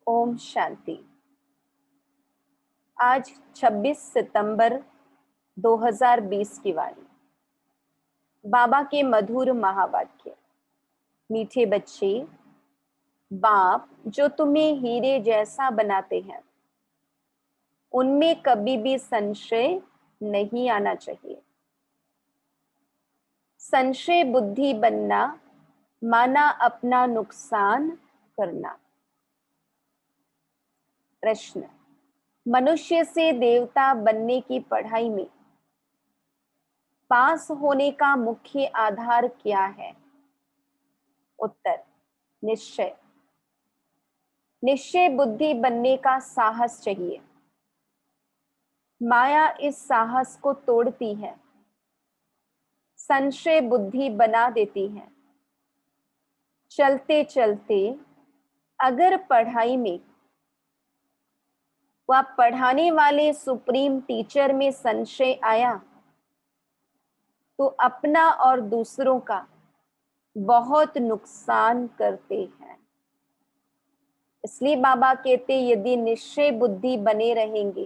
ओम शांति। आज 26 सितंबर 2020 की वाणी। बाबा के मधुर महावाक्य। मीठे बच्चे, बाप जो तुम्हें हीरे जैसा बनाते हैं उनमें कभी भी संशय नहीं आना चाहिए। संशय बुद्धि बनना माना अपना नुकसान करना। प्रश्न, मनुष्य से देवता बनने की पढ़ाई में पास होने का मुख्य आधार क्या है? उत्तर, निश्चय। निश्चय बुद्धि बनने का साहस चाहिए। माया इस साहस को तोड़ती है, संशय बुद्धि बना देती है। चलते चलते अगर पढ़ाई में व पढ़ाने वाले सुप्रीम टीचर में संशय आया तो अपना और दूसरों का बहुत नुकसान करते हैं। इसलिए बाबा कहते यदि निश्चय बुद्धि बने रहेंगे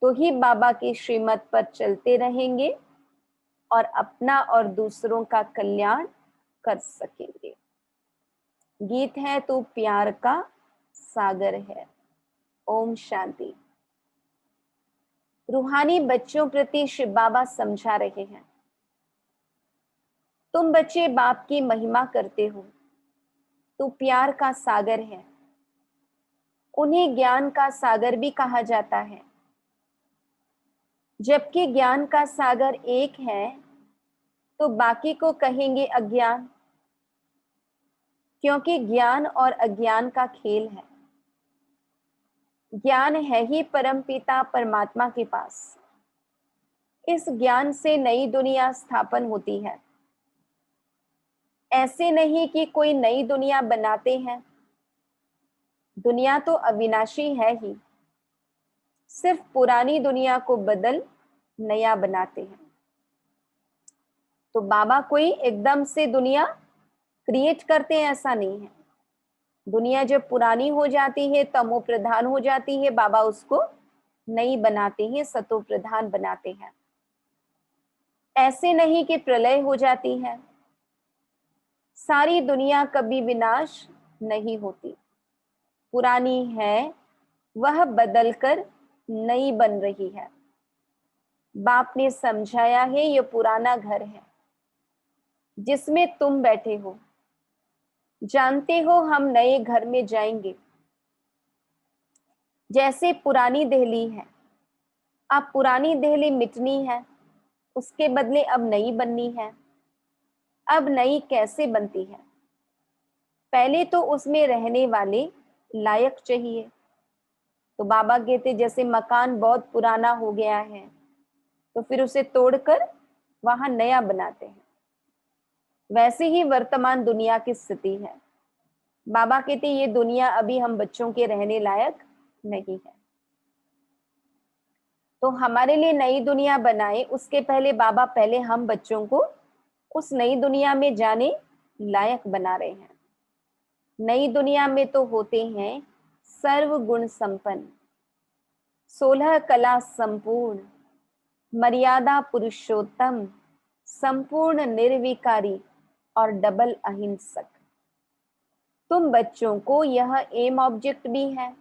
तो ही बाबा की श्रीमत पर चलते रहेंगे और अपना और दूसरों का कल्याण कर सकेंगे। गीत है तू प्यार का सागर है। ओम शांति। रूहानी बच्चों प्रति शिव बाबा समझा रहे हैं, तुम बच्चे बाप की महिमा करते हो, तू प्यार का सागर है। उन्हें ज्ञान का सागर भी कहा जाता है। जबकि ज्ञान का सागर एक है तो बाकी को कहेंगे अज्ञान, क्योंकि ज्ञान और अज्ञान का खेल है। ज्ञान है ही परमपिता परमात्मा के पास। इस ज्ञान से नई दुनिया स्थापन होती है। ऐसे नहीं कि कोई नई दुनिया बनाते हैं, दुनिया तो अविनाशी है ही, सिर्फ पुरानी दुनिया को बदल नया बनाते हैं। तो बाबा कोई एकदम से दुनिया क्रिएट करते हैं ऐसा नहीं है। दुनिया जब पुरानी हो जाती है, तमो प्रधान हो जाती है, बाबा उसको नई बनाते हैं, सतो प्रधान बनाते हैं। ऐसे नहीं कि प्रलय हो जाती है। सारी दुनिया कभी विनाश नहीं होती। पुरानी है वह बदलकर नई बन रही है। बाप ने समझाया है यह पुराना घर है जिसमें तुम बैठे हो। जानते हो हम नए घर में जाएंगे। जैसे पुरानी दिल्ली है, अब पुरानी दिल्ली मिटनी है, उसके बदले अब नई बननी है। अब नई कैसे बनती है? पहले तो उसमें रहने वाले लायक चाहिए। तो बाबा कहते जैसे मकान बहुत पुराना हो गया है तो फिर उसे तोड़कर वहां नया बनाते हैं, वैसे ही वर्तमान दुनिया की स्थिति है। बाबा कहते ये दुनिया अभी हम बच्चों के रहने लायक नहीं है। तो हमारे लिए नई दुनिया बनाए उसके पहले बाबा पहले हम बच्चों को उस नई दुनिया में जाने लायक बना रहे हैं। नई दुनिया में तो होते हैं सर्व गुण संपन्न, 16 कला संपूर्ण, मर्यादा पुरुषोत्तम, संपूर्ण निर्विकारी और डबल अहिंसक। तुम बच्चों को यह एम ऑब्जेक्ट भी है।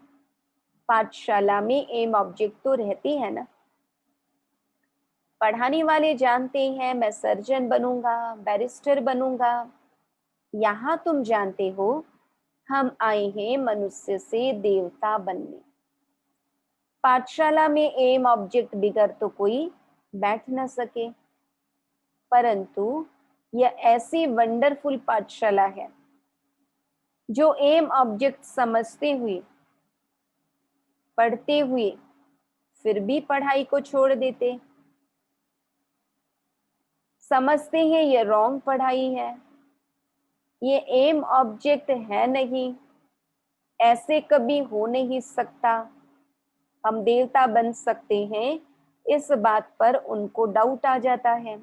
पाठशाला में एम ऑब्जेक्ट तो रहती है ना। पढ़ाने वाले जानते हैं मैं सर्जन बनूंगा, बैरिस्टर बनूंगा। यहां तुम जानते हो हम आए हैं मनुष्य से देवता बनने। पाठशाला में एम ऑब्जेक्ट बिगर तो कोई बैठ न सके, परंतु यह ऐसी वंडरफुल पाठशाला है जो एम ऑब्जेक्ट समझते हुए, पढ़ते हुए फिर भी पढ़ाई को छोड़ देते। समझते हैं ये रॉन्ग पढ़ाई है, ये एम ऑब्जेक्ट है नहीं, ऐसे कभी हो नहीं सकता, हम देवता बन सकते हैं। इस बात पर उनको डाउट आ जाता है।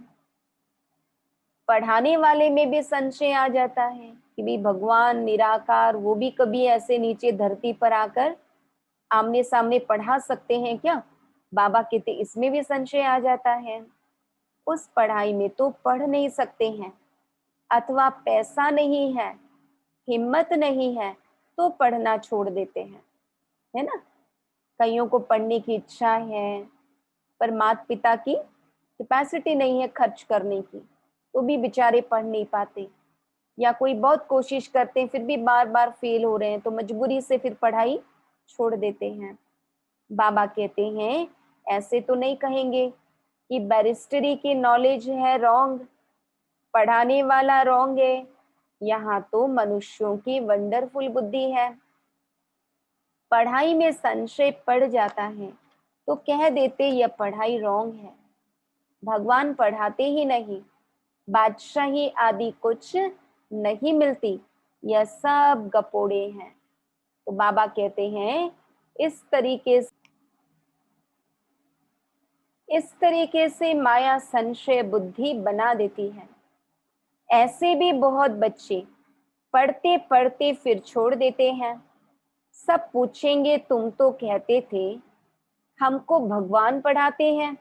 पढ़ाने वाले में भी संशय आ जाता है कि भी भगवान निराकार वो भी कभी ऐसे नीचे धरती पर आकर आमने सामने पढ़ा सकते हैं क्या? बाबा कहते इसमें भी संशय आ जाता है। उस पढ़ाई में तो पढ़ नहीं सकते हैं, अथवा पैसा नहीं है, हिम्मत नहीं है, तो पढ़ना छोड़ देते हैं, है ना। कईयों को पढ़ने की इच्छा है पर माता पिता की कैपेसिटी नहीं है खर्च करने की, तो भी बेचारे पढ़ नहीं पाते। या कोई बहुत कोशिश करते हैं फिर भी बार बार फेल हो रहे हैं, तो मजबूरी से फिर पढ़ाई छोड़ देते हैं। बाबा कहते हैं ऐसे तो नहीं कहेंगे कि बैरिस्टरी की नॉलेज है रॉन्ग, पढ़ाने वाला रॉन्ग है। यहाँ तो मनुष्यों की वंडरफुल बुद्धि है। पढ़ाई में संशय पड़ जाता है तो कह देते यह पढ़ाई रॉन्ग है, भगवान पढ़ाते ही नहीं, बादशाही आदि कुछ नहीं मिलती, यह सब गपोड़े हैं। तो बाबा कहते हैं इस तरीके से माया संशय बुद्धि बना देती है। ऐसे भी बहुत बच्चे पढ़ते पढ़ते फिर छोड़ देते हैं। सब पूछेंगे तुम तो कहते थे हमको भगवान पढ़ाते हैं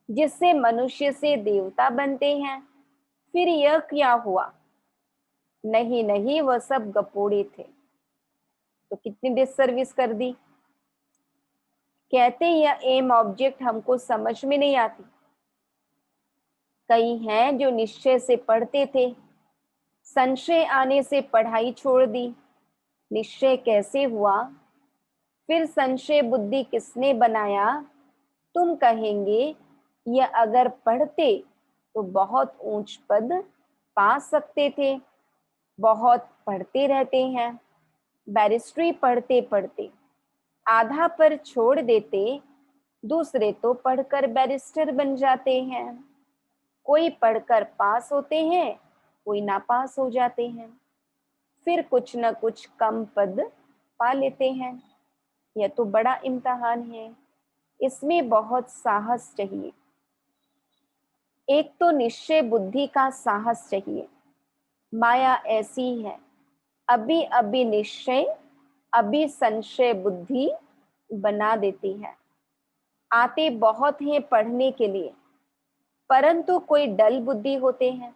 जिससे मनुष्य से देवता बनते हैं, फिर यह क्या हुआ? नहीं नहीं, वह सब गपोड़े थे। तो कितनी डिससर्विस कर दी। कहते यह एम ऑब्जेक्ट हमको समझ में नहीं आती। कई हैं जो निश्चय से पढ़ते थे, संशय आने से पढ़ाई छोड़ दी। निश्चय कैसे हुआ? फिर संशय बुद्धि किसने बनाया? तुम कहेंगे यह अगर पढ़ते तो बहुत ऊंच पद पा सकते थे। बहुत पढ़ते रहते हैं, बैरिस्ट्री पढ़ते पढ़ते आधा पर छोड़ देते, दूसरे तो पढ़कर बैरिस्टर बन जाते हैं। कोई पढ़कर पास होते हैं, कोई नापास हो जाते हैं, फिर कुछ न कुछ कम पद पा लेते हैं। यह तो बड़ा इम्तिहान है, इसमें बहुत साहस चाहिए। एक तो निश्चय बुद्धि का साहस चाहिए। माया ऐसी है, अभी अभी निश्चय अभी संशय बुद्धि बना देती है। आते बहुत हैं पढ़ने के लिए, परंतु कोई डल बुद्धि होते हैं।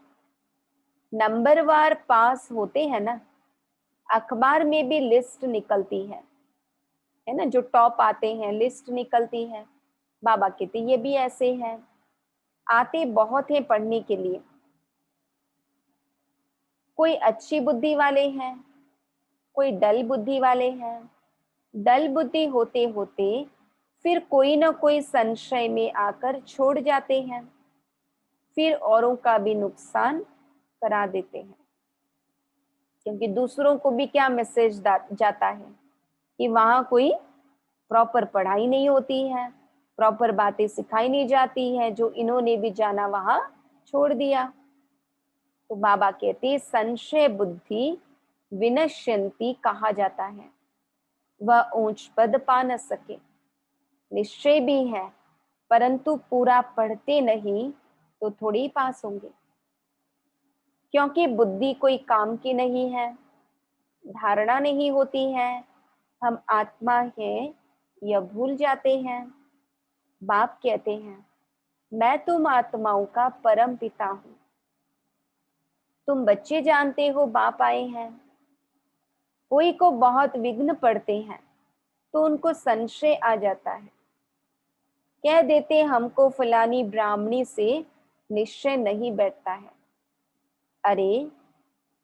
नंबरवार पास होते हैं ना, अखबार में भी लिस्ट निकलती है ना, जो टॉप आते हैं लिस्ट निकलती है। बाबा कहते ये भी ऐसे हैं, आते बहुत हैं पढ़ने के लिए। कोई अच्छी बुद्धि वाले हैं, कोई डल बुद्धि वाले हैं। डल बुद्धि होते होते फिर कोई ना कोई संशय में आकर छोड़ जाते हैं, फिर औरों का भी नुकसान करा देते हैं। क्योंकि दूसरों को भी क्या मैसेज जाता है कि वहां कोई प्रॉपर पढ़ाई नहीं होती है, प्रॉपर बातें सिखाई नहीं जाती है, जो इन्होंने भी जाना वहां छोड़ दिया। तो बाबा कहते संशय बुद्धि विनश्यंती कहा जाता है, वह ऊंच पद पा न सके। निश्चय भी है परंतु पूरा पढ़ते नहीं तो थोड़ी पास होंगे, क्योंकि बुद्धि कोई काम की नहीं है, धारणा नहीं होती है, हम आत्मा हैं यह भूल जाते हैं। बाप कहते हैं मैं तुम आत्माओं का परम पिता हूं। तुम बच्चे जानते हो बाप आए हैं। कोई को बहुत विघ्न पड़ते हैं तो उनको संशय आ जाता है, कह देते हमको फलानी ब्राह्मणी से निश्चय नहीं बैठता है। अरे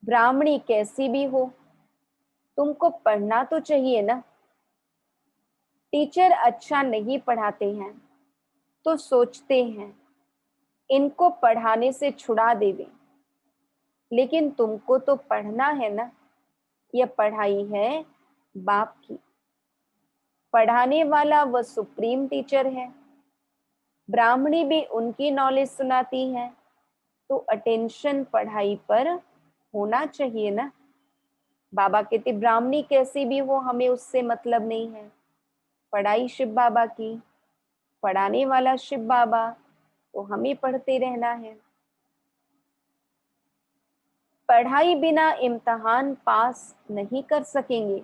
ब्राह्मणी कैसी भी हो, तुमको पढ़ना तो चाहिए ना। टीचर अच्छा नहीं पढ़ाते हैं तो सोचते हैं इनको पढ़ाने से छुड़ा देवे, लेकिन तुमको तो पढ़ना है ना। यह पढ़ाई है बाप की। पढ़ाने वाला वह सुप्रीम टीचर है, ब्राह्मणी भी उनकी नॉलेज सुनाती है, तो अटेंशन पढ़ाई पर होना चाहिए ना। बाबा कहते ब्राह्मणी कैसी भी हो हमें उससे मतलब नहीं है, पढ़ाई शिव बाबा की, पढ़ाने वाला शिव बाबा, तो हमें पढ़ते रहना है। पढ़ाई बिना इम्तिहान पास नहीं कर सकेंगे,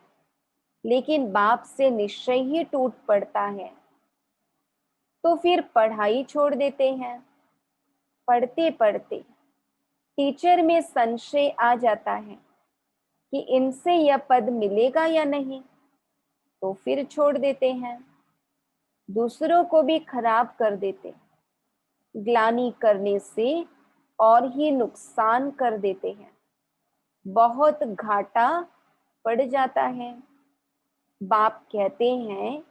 लेकिन बाप से निश्चय ही टूट पड़ता है तो फिर पढ़ाई छोड़ देते हैं। पढ़ते पढ़ते टीचर में संशय आ जाता है कि इनसे यह पद मिलेगा या नहीं, तो फिर छोड़ देते हैं। दूसरों को भी खराब कर देते, ग्लानि करने से और ही नुकसान कर देते हैं। बहुत घाटा पड़ जाता है। बाप कहते हैं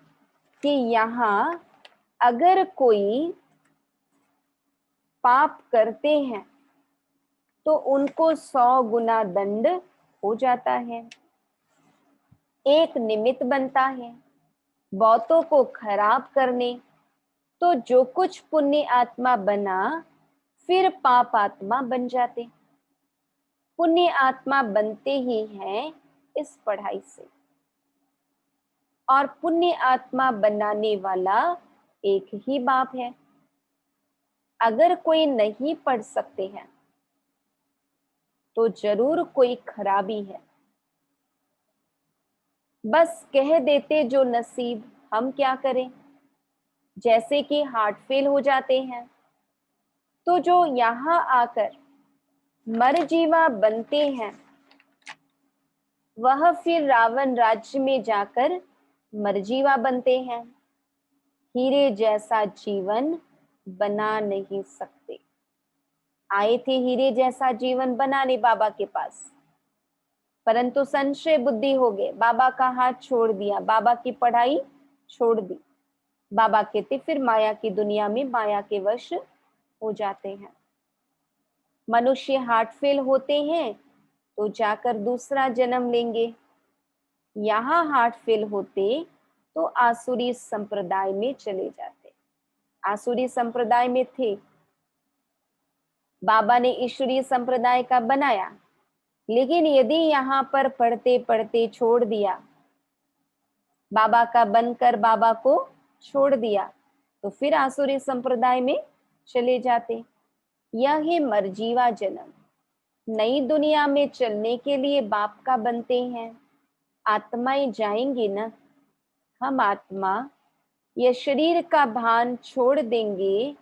कि यहाँ अगर कोई पाप करते हैं तो उनको 100 गुना दंड हो जाता है। एक निमित्त बनता है बहुतों को खराब करने, तो जो कुछ पुण्य आत्मा बना फिर पाप आत्मा बन जाते। पुण्य आत्मा बनते ही हैं इस पढ़ाई से, और पुण्य आत्मा बनाने वाला एक ही बाप है। अगर कोई नहीं पढ़ सकते हैं तो जरूर कोई खराबी है। बस कह देते जो नसीब, हम क्या करें। जैसे कि हार्ट फेल हो जाते हैं तो जो यहाँ आकर मरजीवा बनते हैं वह फिर रावण राज्य में जाकर मरजीवा बनते हैं। हीरे जैसा जीवन बना नहीं सकते। आए थे हीरे जैसा जीवन बनाने बाबा के पास, परंतु संशय बुद्धि हो गए, बाबा का हाथ छोड़ दिया, बाबा की पढ़ाई छोड़ दी। बाबा कहते फिर माया की दुनिया में माया के वश हो जाते हैं। मनुष्य हार्ट फेल होते हैं तो जाकर दूसरा जन्म लेंगे। यहाँ हार्ट फेल होते तो आसुरी संप्रदाय में चले जाते। आसुरी संप्रदाय में थे, बाबा ने ईश्वरीय संप्रदाय का बनाया, लेकिन यदि यहाँ पर पढ़ते पढ़ते छोड़ दिया, बाबा का बनकर बाबा को छोड़ दिया, तो फिर आसुरी संप्रदाय में चले जाते। यह है मरजीवा जन्म। नई दुनिया में चलने के लिए बाप का बनते हैं। आत्माएं जाएंगी ना। हम आत्मा यह शरीर का भान छोड़ देंगे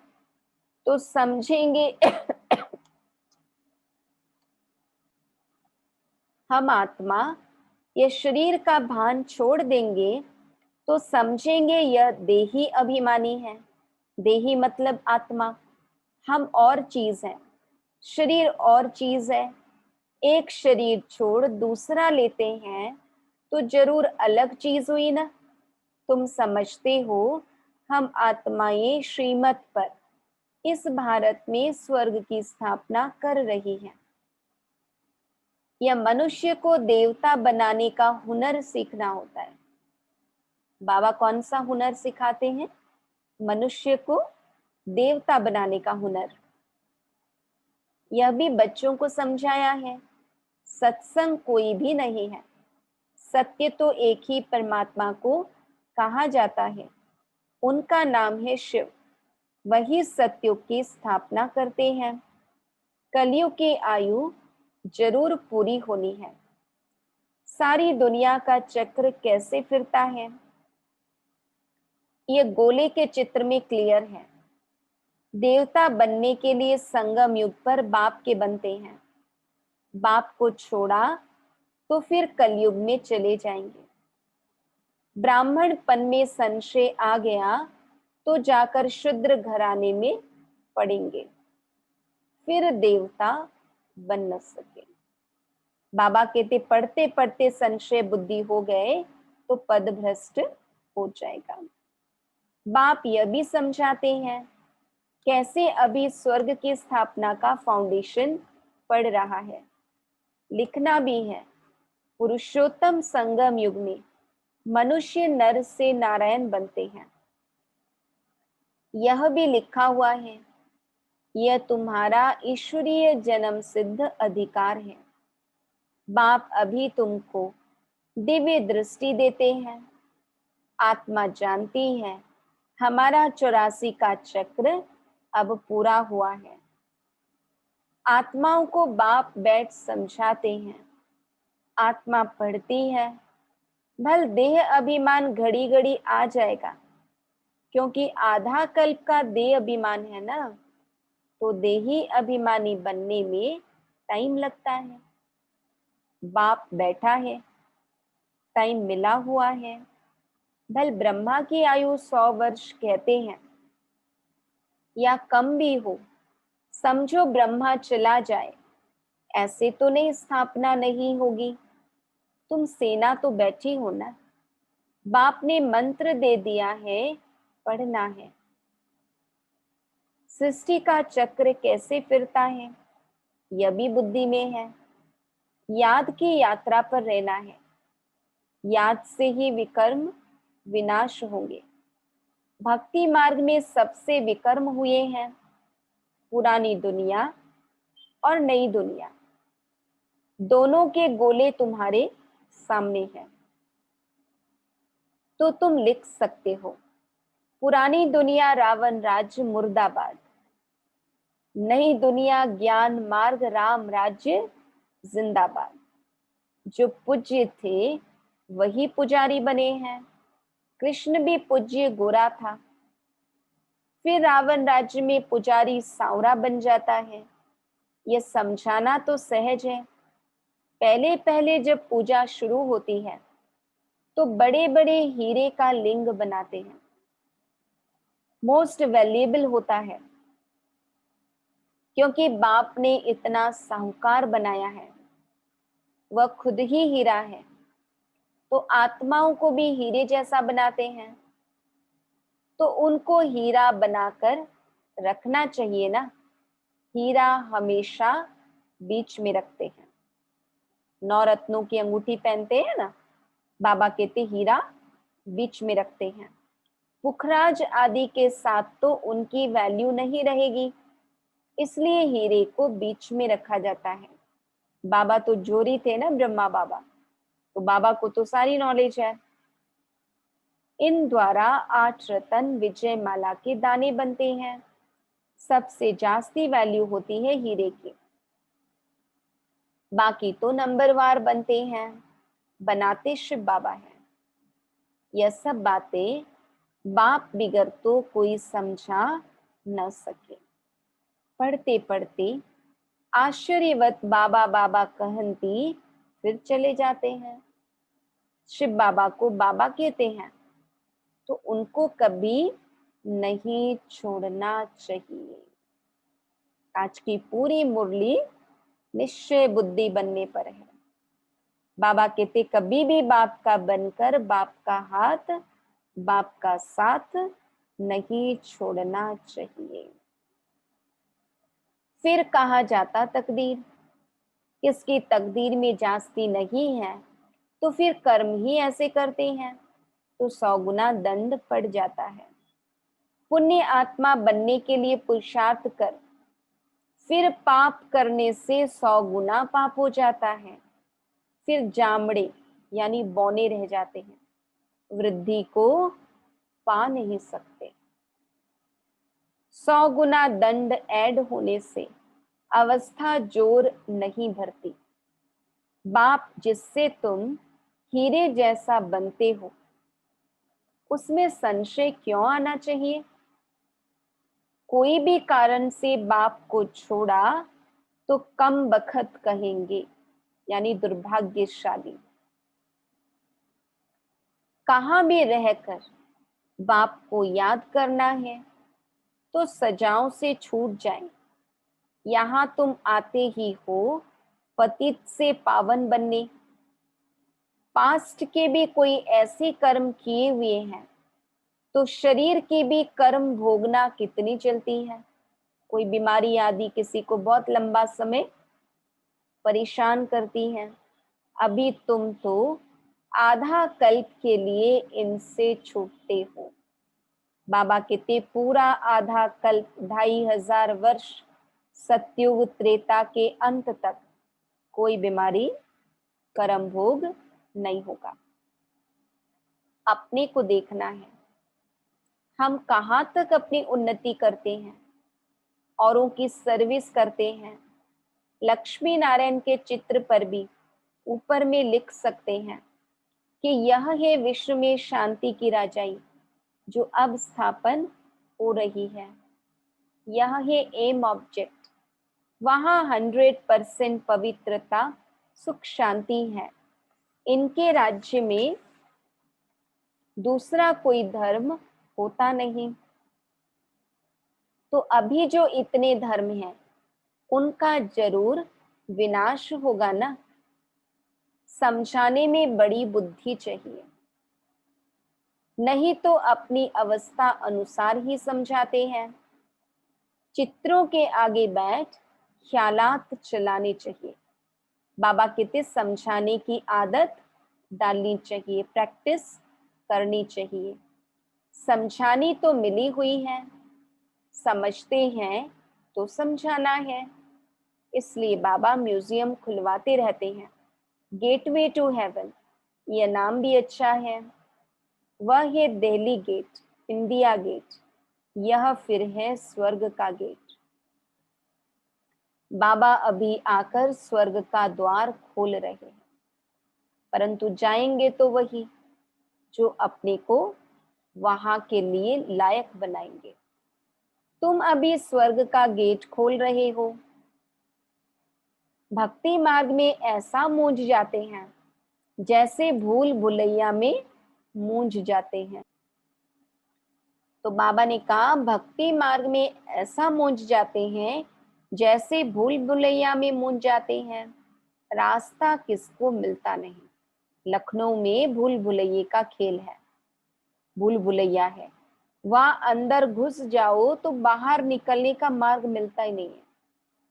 तो समझेंगे हम आत्मा यह शरीर का भान छोड़ देंगे तो समझेंगे यह देही अभिमानी है। देही मतलब आत्मा। हम और चीज है, शरीर और चीज है। एक शरीर छोड़ दूसरा लेते हैं तो जरूर अलग चीज हुई ना। तुम समझते हो हम आत्माएं श्रीमत पर इस भारत में स्वर्ग की स्थापना कर रही हैं। यह मनुष्य को देवता बनाने का हुनर सीखना होता है। बाबा कौन सा हुनर सिखाते हैं? मनुष्य को देवता बनाने का हुनर। यह भी बच्चों को समझाया है। सत्संग कोई भी नहीं है। सत्य तो एक ही परमात्मा को कहा जाता है, उनका नाम है शिव। वही सत्युग की स्थापना करते हैं। कलयुग की आयु जरूर पूरी होनी है। सारी दुनिया का चक्र कैसे फिरता है यह गोले के चित्र में क्लियर है। देवता बनने के लिए संगम युग पर बाप के बनते हैं। बाप को छोड़ा तो फिर कलयुग में चले जाएंगे। ब्राह्मणपन में संशय आ गया तो जाकर शूद्र घराने में पड़ेंगे, फिर देवता बन न सके। बाबा कहते पढ़ते पढ़ते संशय बुद्धि हो गए तो पद भ्रष्ट हो जाएगा। बाप यह भी समझाते हैं कैसे अभी स्वर्ग की स्थापना का फाउंडेशन पड़ रहा है। लिखना भी है पुरुषोत्तम संगम युग में मनुष्य नर से नारायण बनते हैं। यह भी लिखा हुआ है यह तुम्हारा ईश्वरीय जन्म सिद्ध अधिकार है। बाप अभी तुमको दिव्य दृष्टि देते हैं। आत्मा जानती है हमारा 84 का चक्र अब पूरा हुआ है। आत्माओं को बाप बैठ समझाते हैं। आत्मा पढ़ती है, भल देह अभिमान घड़ी घड़ी आ जाएगा, क्योंकि आधा कल्प का देह अभिमान है ना, तो देही अभिमानी बनने में टाइम लगता है। बाप बैठा है, टाइम मिला हुआ है। भल ब्रह्मा की आयु 100 वर्ष कहते हैं या कम भी हो, समझो ब्रह्मा चला जाए, ऐसे तो नहीं स्थापना नहीं होगी। तुम सेना तो बैठी हो ना, बाप ने मंत्र दे दिया है, पढ़ना है। सृष्टि का चक्र कैसे फिरता है यह भी बुद्धि में है। याद की यात्रा पर रहना है, याद से ही विकर्म विनाश होंगे। भक्ति मार्ग में सबसे विकर्म हुए हैं पुरानी दुनिया और नई दुनिया, दोनों के गोले तुम्हारे सामने हैं। तो तुम लिख सकते हो, पुरानी दुनिया रावण राज्य मुर्दाबाद, नई दुनिया ज्ञान मार्ग राम राज्य जिंदाबाद। जो पूज्य थे वही पुजारी बने हैं। कृष्ण भी पूज्य गोरा था, फिर रावण राज्य में पुजारी सांवरा बन जाता है। यह समझाना तो सहज है। पहले पहले जब पूजा शुरू होती है तो बड़े बड़े हीरे का लिंग बनाते हैं, मोस्ट वैल्यूएबल होता है, क्योंकि बाप ने इतना साहूकार बनाया है, वह खुद ही हीरा है। तो आत्माओं को भी हीरे जैसा बनाते हैं, तो उनको हीरा बनाकर रखना चाहिए ना। हीरा हमेशा बीच में रखते हैं। 9 रत्नों की अंगूठी पहनते हैं ना, बाबा कहते हीरा बीच में रखते हैं। पुखराज आदि के साथ तो उनकी वैल्यू नहीं रहेगी, इसलिए हीरे को बीच में रखा जाता है। बाबा तो जोरी थे ना, ब्रह्मा बाबा, तो बाबा को तो सारी नॉलेज है। इन द्वारा 8 रतन विजय माला के दाने बनते हैं। सबसे जास्ती वैल्यू होती है हीरे की, बाकी तो नंबरवार बनते हैं, बनाते शिव बाबा हैं। यह सब बातें बाप बिगर तो कोई समझा न सके। पढ़ते पढ़ते आश्चर्यवत बाबा बाबा कहती फिर चले जाते हैं। शिव बाबा को बाबा कहते हैं, तो उनको कभी नहीं छोड़ना चाहिए। आज की पूरी मुरली निश्चय बुद्धि बनने पर है। बाबा कहते कभी भी बाप का बनकर बाप का हाथ, बाप का साथ नहीं छोड़ना चाहिए। फिर कहा जाता तकदीर, किसकी तकदीर में जास्ती नहीं है तो फिर कर्म ही ऐसे करते हैं, तो 100 गुना दंड पड़ जाता है। पुण्य आत्मा बनने के लिए पुरुषार्थ कर, फिर पाप करने से 100 गुना पाप हो जाता है। फिर जामड़े यानी बौने रह जाते हैं, वृद्धि को पा नहीं सकते। 100 गुना दंड ऐड होने से अवस्था जोर नहीं भरती। बाप जिससे तुम हीरे जैसा बनते हो, उसमें संशय क्यों आना चाहिए। कोई भी कारण से बाप को छोड़ा तो कम बखत कहेंगे, यानी दुर्भाग्यशाली। कहां भी रहकर बाप को याद करना है तो सजाओं से छूट जाए। यहां तुम आते ही हो पतित से पावन बनने। पास्ट के भी कोई ऐसे कर्म किए हुए हैं तो शरीर की भी कर्म भोगना कितनी चलती है। कोई बीमारी आदि किसी को बहुत लंबा समय परेशान करती है। अभी तुम तो आधा कल्प के लिए इनसे छूटते हो। बाबा कहते पूरा आधा कल्प 2500 वर्ष सतयुग त्रेता के अंत तक कोई बीमारी कर्म भोग नहीं होगा। अपने को देखना है, हम कहाँ तक अपनी उन्नति करते हैं, औरों की सर्विस करते हैं, लक्ष्मी नारायण के चित्र पर भी ऊपर में लिख सकते हैं कि यह है विश्व में शांति की राजाई जो अब स्थापन हो रही है। यह है एम ऑब्जेक्ट। वहां 100% पवित्रता, सुख, शांति है। इनके राज्य में दूसरा कोई धर्म होता नहीं। तो अभी जो इतने धर्म हैं उनका जरूर विनाश होगा ना। समझाने में बड़ी बुद्धि चाहिए, नहीं तो अपनी अवस्था अनुसार ही समझाते हैं। चित्रों के आगे बैठ ख्यालात चलाने चाहिए। बाबा कहते समझाने की आदत डालनी चाहिए, प्रैक्टिस करनी चाहिए। समझानी तो मिली हुई है, समझते हैं तो समझाना है। इसलिए बाबा म्यूजियम खुलवाते रहते हैं। गेटवे टू हेवन, यह नाम भी अच्छा है। वह है दिल्ली गेट, इंडिया गेट, यह फिर है स्वर्ग का गेट। बाबा अभी आकर स्वर्ग का द्वार खोल रहे हैं, परंतु जाएंगे तो वही जो अपने को वहां के लिए लायक बनाएंगे। तुम अभी स्वर्ग का गेट खोल रहे हो। भक्ति मार्ग में ऐसा मूंझ जाते हैं जैसे भूल भुलैया में मूंझ जाते हैं। तो बाबा ने कहा भक्ति मार्ग में ऐसा मूंझ जाते हैं जैसे भूल भुलैया में मूंझ जाते हैं। रास्ता किसको मिलता नहीं। लखनऊ में भूल भुलैया का खेल है, भूल भुलैया है। वहां अंदर घुस जाओ तो बाहर निकलने का मार्ग मिलता ही नहीं है।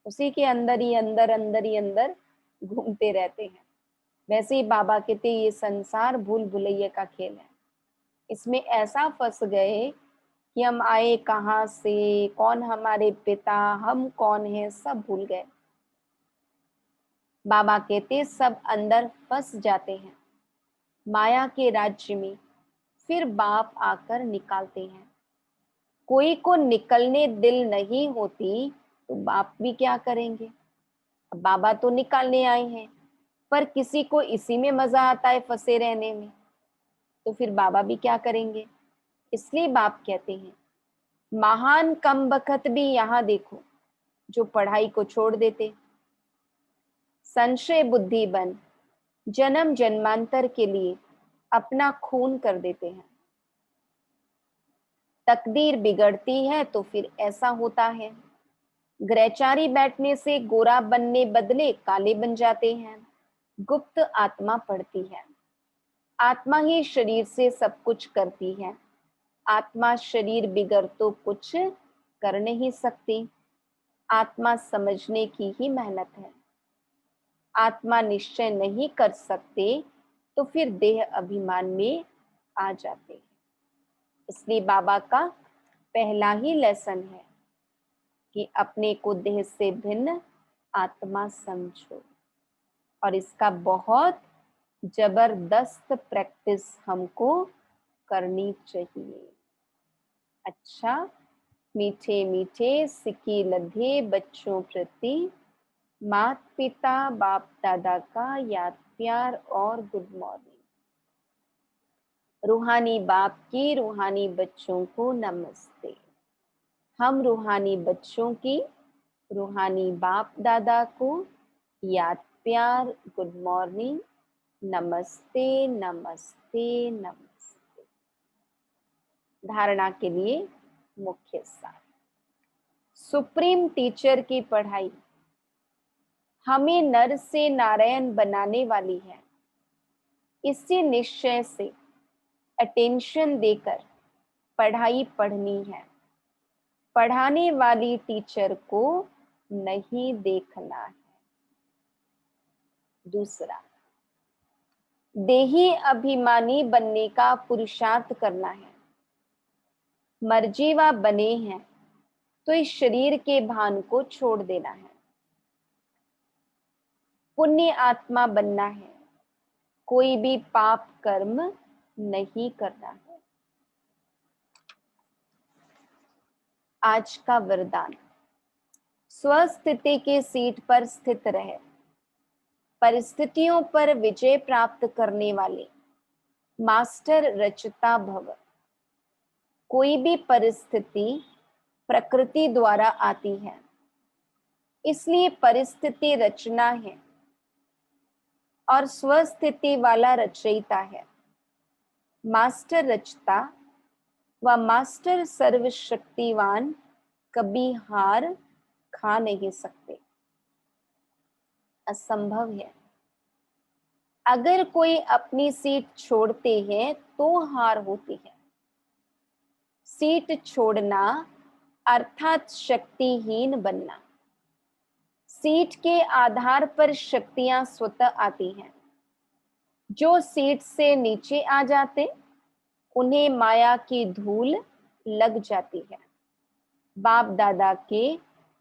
उसी के अंदर ही अंदर, अंदर ही अंदर घूमते रहते हैं। वैसे ही बाबा कहते ये संसार भूल भुलैया का खेल है। इसमें ऐसा फंस गए कि हम आए कहाँ से, कौन हमारे पिता, हम कौन हैं, सब भूल गए। बाबा कहते सब अंदर फंस जाते हैं माया के राज्य में, फिर बाप आकर निकालते हैं। कोई को निकलने दिल नहीं होती तो बाप भी क्या करेंगे। अब बाबा तो निकालने आए हैं, पर किसी को इसी में मजा आता है फंसे रहने में, तो फिर बाबा भी क्या करेंगे। इसलिए बाप कहते हैं महान कम बखत भी यहाँ देखो जो पढ़ाई को छोड़ देते, संशय बुद्धि बन जन्म जन्मांतर के लिए अपना खून कर देते हैं। तकदीर बिगड़ती है तो फिर ऐसा होता है। ग्रहचारी बैठने से गोरा बनने बदले काले बन जाते हैं। गुप्त आत्मा पढ़ती है। आत्मा ही शरीर से सब कुछ करती है। आत्मा शरीर बिगड़ तो कुछ कर नहीं सकती। आत्मा समझने की ही मेहनत है। आत्मा निश्चय नहीं कर सकते तो फिर देह अभिमान में आ जाते हैं। इसलिए बाबा का पहला ही लेसन है कि अपने को देह से भिन्न आत्मा समझो, और इसका बहुत जबरदस्त प्रैक्टिस हमको करनी चाहिए। अच्छा, मीठे मीठे सिक्की लधे बच्चों प्रति माता पिता बाप दादा का याद प्यार और गुड मॉर्निंग। रूहानी बाप की रूहानी बच्चों को नमस्ते। हम रूहानी बच्चों की रूहानी बाप दादा को याद प्यार गुड मॉर्निंग, नमस्ते नमस्ते नमस्ते। धारणा के लिए मुख्य सार। सुप्रीम टीचर की पढ़ाई हमें नर से नारायण बनाने वाली है। इसी निश्चय से अटेंशन देकर पढ़ाई पढ़नी है। पढ़ाने वाली टीचर को नहीं देखना है। दूसरा, देही अभिमानी बनने का पुरुषार्थ करना है। मर्जीवा बने हैं तो इस शरीर के भान को छोड़ देना है। पुण्य आत्मा बनना है, कोई भी पाप कर्म नहीं करना है। आज का वरदान, स्वस्थिति की सीट पर स्थित रहे, परिस्थितियों पर विजय प्राप्त करने वाले मास्टर रचता भव। कोई भी परिस्थिति प्रकृति द्वारा आती है, इसलिए परिस्थिति रचना है और स्वस्थिति वाला रचयिता है। मास्टर रचता व मास्टर सर्वशक्तिवान कभी हार खा नहीं सकते, असंभव है। अगर कोई अपनी सीट छोड़ते हैं तो हार होती है। सीट छोड़ना अर्थात शक्तिहीन बनना। सीट के आधार पर शक्तियां स्वतः आती हैं। जो सीट से नीचे आ जाते उन्हें माया की धूल लग जाती है। बाप दादा के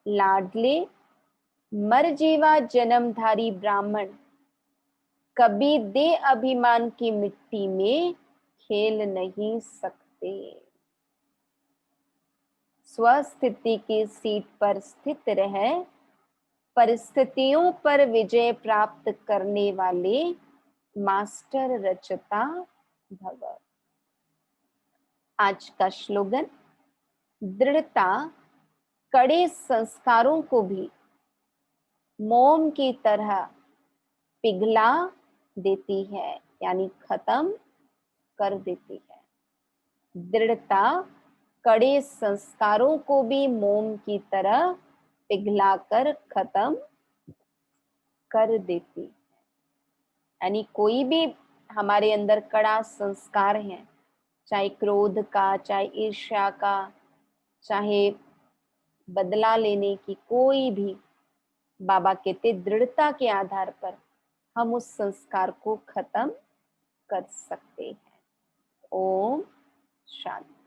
लाडले मरजीवा जन्मधारी ब्राह्मण कभी दे अभिमान की मिट्टी में खेल नहीं सकते। स्वस्थिति की सीट पर स्थित रह परिस्थितियों पर विजय प्राप्त करने वाले मास्टर रचता भव। आज का श्लोगन, दृढ़ता कड़े संस्कारों को भी मोम की तरह पिघला देती है, यानी खत्म कर देती है। दृढ़ता कड़े संस्कारों को भी मोम की तरह पिघलाकर खत्म कर देती है। यानी कोई भी हमारे अंदर कड़ा संस्कार है, चाहे क्रोध का, चाहे ईर्ष्या का, चाहे बदला लेने की, कोई भी, बाबा कहते दृढ़ता के आधार पर हम उस संस्कार को खत्म कर सकते हैं। ओम शांति।